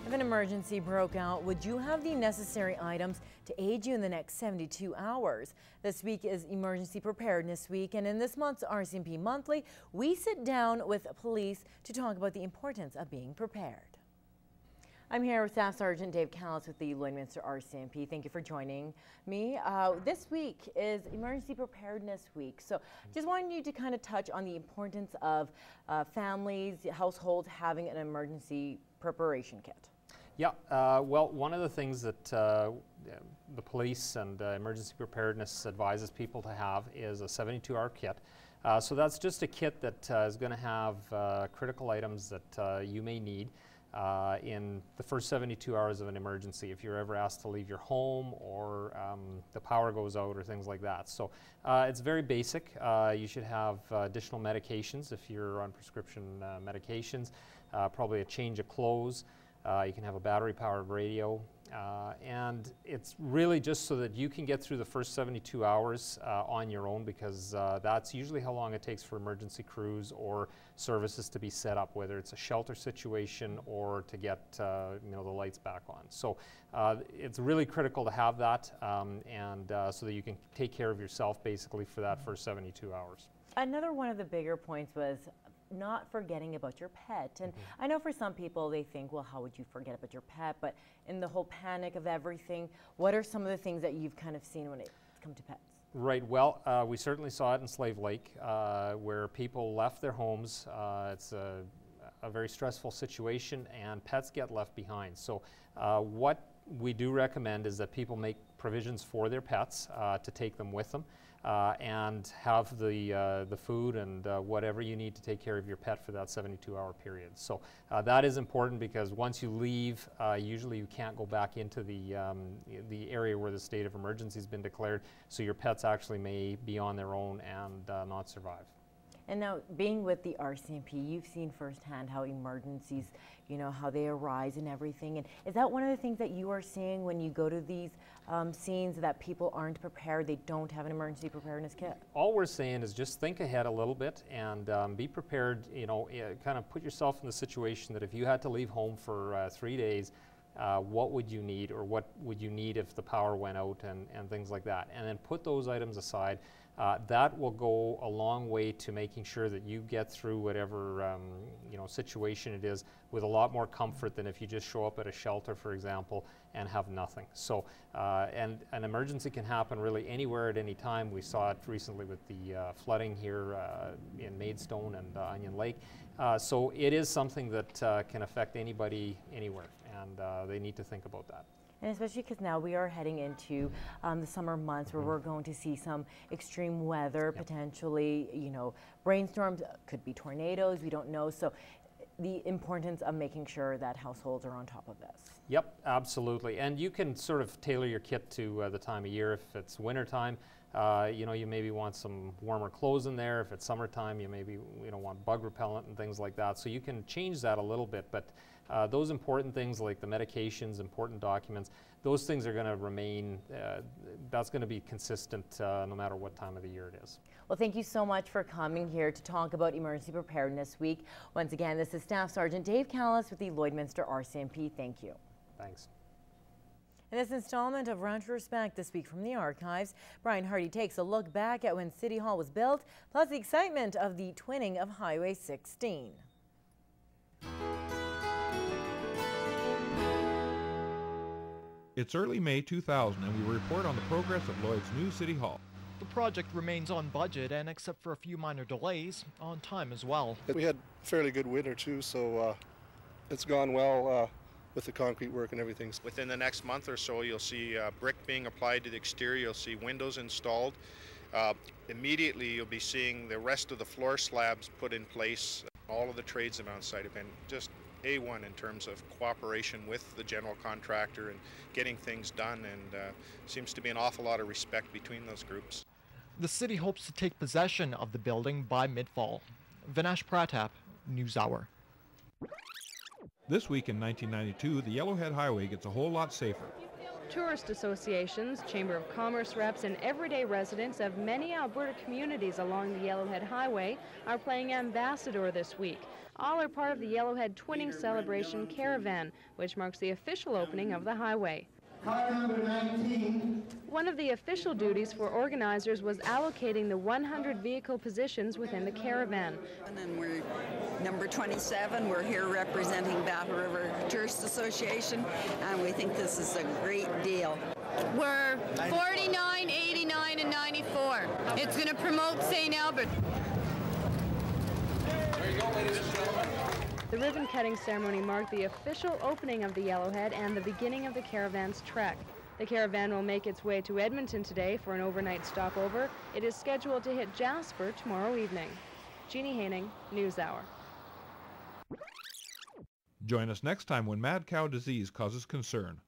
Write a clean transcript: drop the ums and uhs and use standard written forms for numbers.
If an emergency broke out, would you have the necessary items to aid you in the next 72 hours? This week is Emergency Preparedness Week, and in this month's RCMP Monthly, we sit down with police to talk about the importance of being prepared. I'm here with Staff Sergeant Dave Callis with the Lloydminster RCMP. Thank you for joining me. This week is Emergency Preparedness Week, so just wanted you to kind of touch on the importance of families, households having an emergency preparation kit. Yeah, well, one of the things that the police and emergency preparedness advises people to have is a 72-hour kit. So that's just a kit that is going to have critical items that you may need in the first 72 hours of an emergency, if you're ever asked to leave your home or the power goes out or things like that. So it's very basic. You should have additional medications if you're on prescription medications, probably a change of clothes. You can have a battery-powered radio, and it's really just so that you can get through the first 72 hours on your own, because that's usually how long it takes for emergency crews or services to be set up, whether it's a shelter situation or to get the lights back on. So it's really critical to have that, and so that you can take care of yourself basically for that first 72 hours. Another one of the bigger points was not forgetting about your pet. And I know for some people they think, well, how would you forget about your pet? But in the whole panic of everything, what are some of the things that you've kind of seen when it comes to pets? Right, well, we certainly saw it in Slave Lake where people left their homes. It's a very stressful situation and pets get left behind. So what we do recommend is that people make provisions for their pets to take them with them. And have the food and whatever you need to take care of your pet for that 72-hour period. So that is important, because once you leave, usually you can't go back into the area where the state of emergency has been declared, so your pets actually may be on their own and not survive. And now, being with the RCMP, you've seen firsthand how emergencies, how they arise and everything. And is that one of the things that you are seeing when you go to these scenes, that people aren't prepared, they don't have an emergency preparedness kit? All we're saying is just think ahead a little bit and be prepared, kind of put yourself in the situation that if you had to leave home for 3 days, what would you need, or what would you need if the power went out and things like that. And then put those items aside. That will go a long way to making sure that you get through whatever situation it is with a lot more comfort than if you just show up at a shelter, for example, and have nothing. So, and an emergency can happen really anywhere at any time. We saw it recently with the flooding here in Maidstone and Onion Lake. So it is something that can affect anybody anywhere, and they need to think about that. And especially because now we are heading into the summer months where we're going to see some extreme weather, potentially, rainstorms, could be tornadoes, we don't know. So the importance of making sure that households are on top of this. Yep, absolutely. And you can sort of tailor your kit to the time of year. If it's wintertime, you maybe want some warmer clothes in there. If it's summertime, you maybe want bug repellent and things like that. So you can change that a little bit, but those important things like the medications, important documents, those things are going to remain, that's going to be consistent no matter what time of the year it is. Well, thank you so much for coming here to talk about Emergency Preparedness Week. Once again, this is Staff Sergeant Dave Callis with the Lloydminster RCMP. Thank you. Thanks. In this installment of Retrospect this week from the archives, Brian Hardy takes a look back at when City Hall was built, plus the excitement of the twinning of Highway 16. It's early May 2000 and we report on the progress of Lloyd's new City Hall. The project remains on budget and, except for a few minor delays, on time as well. We had a fairly good winter too, so it's gone well with the concrete work and everything. Within the next month or so, you'll see brick being applied to the exterior, you'll see windows installed. Immediately you'll be seeing the rest of the floor slabs put in place. All of the trades on site have been just A1 in terms of cooperation with the general contractor and getting things done, and seems to be an awful lot of respect between those groups. The city hopes to take possession of the building by mid-fall. Vinesh Pratap, NewsHour. This week in 1992, the Yellowhead Highway gets a whole lot safer. Tourist associations, Chamber of Commerce reps, and everyday residents of many Alberta communities along the Yellowhead Highway are playing ambassador this week. All are part of the Yellowhead Twinning Celebration Caravan, which marks the official opening of the highway. Car number 19. One of the official duties for organizers was allocating the 100 vehicle positions within the caravan. And we're number 27. We're here representing Battle River Tourist Association, and we think this is a great deal. We're 49, 89, and 94. It's going to promote St. Albert. There you go, ladies and gentlemen. The ribbon-cutting ceremony marked the official opening of the Yellowhead and the beginning of the caravan's trek. The caravan will make its way to Edmonton today for an overnight stopover. It is scheduled to hit Jasper tomorrow evening. Jeannie Haining, NewsHour. Join us next time when mad cow disease causes concern.